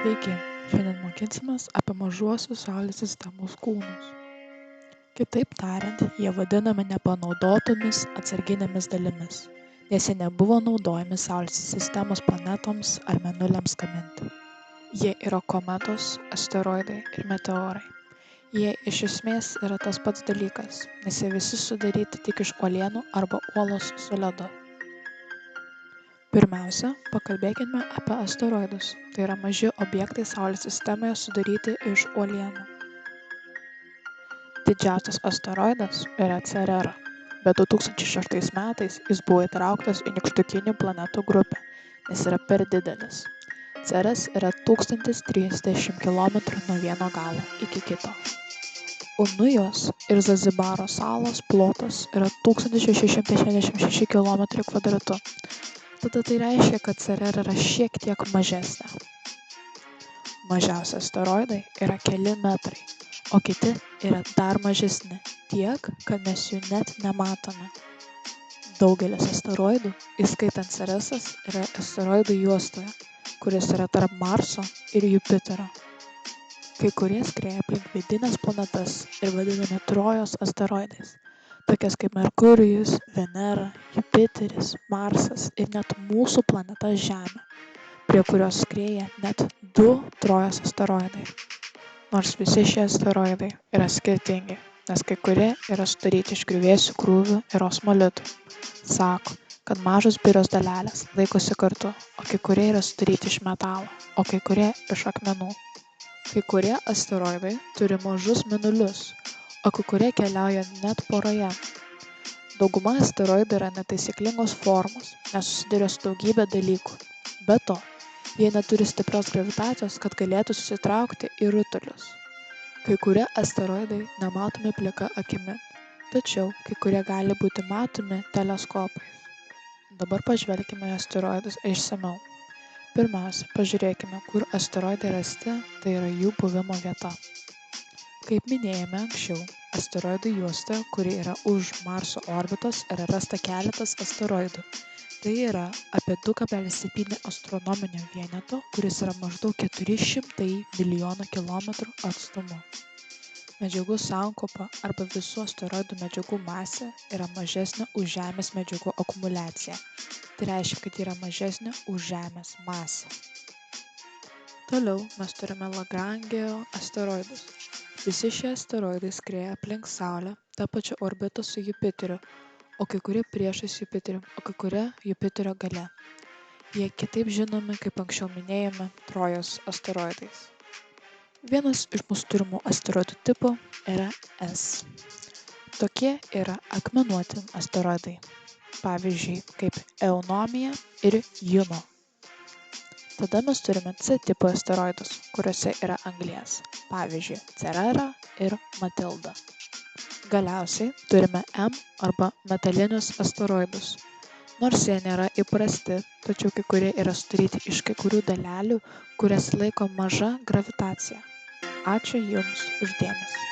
Sveiki, šiandien mokinsimės apie mažuosius Saulės sistemos kūnus. Kitaip tariant, jie vadinami nepanaudotomis atsarginėmis dalimis, nes jie nebuvo naudojami Saulės sistemos planetoms ar mėnuliams gaminti. Jie yra kometos, asteroidai ir meteorai. Jie iš esmės yra tas pats dalykas, nes jie visi sudaryti tik iš uolienų arba uolos su ledu. Pirmiausia, pakalbėkime apie asteroidus. Tai yra maži objektai Saulės sistemoje sudaryti iš uolienų. Didžiausias asteroidas yra Cerera, bet 2006 metais jis buvo įtrauktas į nykštukinių planetų grupę, nes yra per didelis. Ceres yra 1030 km nuo vieno galo iki kito. Unujos ir Zanzibaro salos plotas yra 1666 km². Tada tai reiškia, kad Cerera yra šiek tiek mažesnė. Mažiausi asteroidai yra keli metrai, o kiti yra dar mažesni, tiek, kad mes jų net nematome. Daugelis asteroidų, įskaitant Ceresas, yra asteroidų juostoje, kuris yra tarp Marso ir Jupiterio. Kai kurie skrieja aplink vidines planetas ir vadinami Trojos asteroidais, tokias kaip Merkurijus, Venera, Jupiteris, Marsas ir net mūsų planeta Žemė, prie kurios skrieja net 2 Trojos asteroidai. Nors visi šie asteroidai yra skirtingi, nes kai kurie yra sudaryti iš griuvėsių krūvių ir osmolitų. Sako, kad mažos birios dalelės laikosi kartu, o kai kurie yra sudaryti iš metalo, o kai kurie iš akmenų. Kai kurie asteroidai turi mažus mėnulius, o kai kurie keliauja net poroje. Dauguma asteroidų yra netaisyklingos formos, nes susiduria su daugybė dalykų. Be to, jie neturi stiprios gravitacijos, kad galėtų susitraukti į rutulius. Kai kurie asteroidai nematomi plika akimi, tačiau kai kurie gali būti matomi teleskopais. Dabar pažvelkime į asteroidus išsamiau. Pirmiausia, pažiūrėkime, kur asteroidai rasti, tai yra jų buvimo vieta. Kaip minėjome anksčiau, asteroidų juostoje, kuri yra už Marso orbitos, yra rasta keletas asteroidų. Tai yra apie 2,7 astronominio vieneto, kuris yra maždaug 400 milijonų kilometrų atstumu. Medžiagų sankaupa arba visų asteroidų medžiagų masė yra mažesnė už Žemės medžiagų akumuliaciją. Tai reiškia, kad yra mažesnė už Žemės masę. Toliau mes turime Lagrangejo asteroidus. Visi šie asteroidai skrieja aplink Saulę, tą pačią orbitą su Jupiteriu, o kai kurie priešais Jupiterį, o kai kurie Jupiterio gale. Jie kitaip žinomi, kaip anksčiau minėjome, Trojos asteroidais. Vienas iš mūsų turimų asteroidų tipų yra S. Tokie yra akmenuoti asteroidai, pavyzdžiui, kaip Eunomija ir Juno. Tada mes turime C tipo asteroidus, kuriuose yra anglies, pavyzdžiui, Cerera ir Matilda. Galiausiai turime M arba metalinius asteroidus. Nors jie nėra įprasti, tačiau kai kurie yra sudaryti iš kai kurių dalelių, kurias laiko maža gravitacija. Ačiū Jums už dėmesį.